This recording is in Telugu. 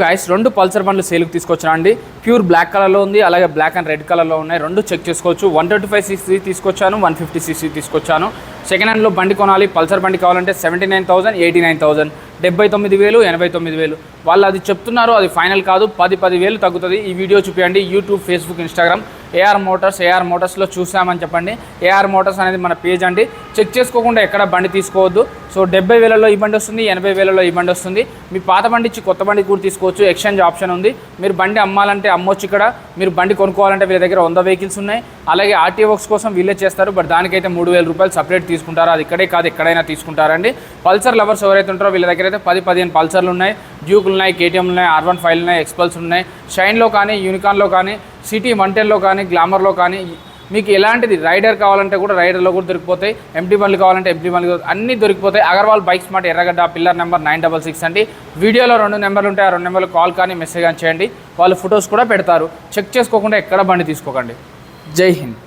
గాయస్ రెండు పల్సర్ బండ్లు సేల్కి తీసుకొచ్చాను అండి. ప్యూర్ బ్లాక్ కలర్లో ఉంది, అలాగే బ్లాక్ అండ్ రెడ్ కలర్లో ఉన్నాయి. రెండు చెక్ చేసుకోవచ్చు. 125cc తీసుకొచ్చాను, 150cc తీసుకొచ్చాను. సెకండ్ హ్యాండ్లో బండి కొనాలి, పల్సర్ బండి కావాలంటే 79,000, 89,000, 79,000, 89,000. వాళ్ళు అది చెప్తున్నారు, అది ఫైనల్ కాదు. 10,000 తగ్గుతుంది. ఈ వీడియో చూపించండి. యూట్యూబ్, ఫేస్బుక్, ఇన్స్టాగ్రామ్ ఏఆర్ మోటార్స్లో చూసామని చెప్పండి. ఏఆర్ మోటార్స్ అనేది మన పేజ్ అండి. చెక్ చేసుకోకుండా ఎక్కడ బండి తీసుకోవద్దు. సో 70,000లో ఈ బండి వస్తుంది, 80,000లో ఈ బండి వస్తుంది. మీ పాత బండి ఇచ్చి కొత్త బండి కూడా తీసుకోవచ్చు. ఎక్స్చేంజ్ ఆప్షన్ ఉంది. మీరు బండి అమ్మాలంటే అమ్మొచ్చు ఇక్కడ. మీరు బండి కొనుక్కోవాలంటే వీళ్ళ దగ్గర 100 వెహికల్స్ ఉన్నాయి. అలాగే ఆర్టీఓ వర్క్స్ కోసం వీళ్ళే చేస్తారు. బట్ దానికైతే 3,000 రూపాయలు సపరేట్ తీసుకుంటారు. అది ఇక్కడే కాదు, ఎక్కడైనా తీసుకుంటారండి. పల్సర్ లవర్స్ ఎవరైతే ఉంటారో వీళ్ళ దగ్గర అయితే 10-15 పల్సర్లు ఉన్నాయి, డ్యూకులు ఉన్నాయి, కేటీఎంలు ఉన్నాయి, R15 ఉన్నాయి, ఎక్స్పల్స్ ఉన్నాయి. షైన్లో కానీ, యూనికాన్లో కానీ, సిటీ 110లో కానీ, గ్లామర్లో కానీ మీకు ఎలాంటిది రైడర్ కావాలంటే కూడా రైడర్లో కూడా దొరికిపోతాయి. ఎంటీ బండ్లు కావాలంటే ఎంటీ బండ్లు అన్నీ దొరికిపోతాయి. అగర్వాల్ బైక్ స్మార్ట్ ఎర్రగడ్డ, పిల్లర్ నెంబర్ 966 అండి. వీడియోలో 2 నెంబర్లు ఉంటాయి. ఆ 2 నెంబర్లు కాల్ కానీ మెసేజ్ కానీ చేయండి. వాళ్ళు ఫొటోస్ కూడా పెడతారు. చెక్ చేసుకోకుండా ఎక్కడ బండి తీసుకోకండి. జై హింద్.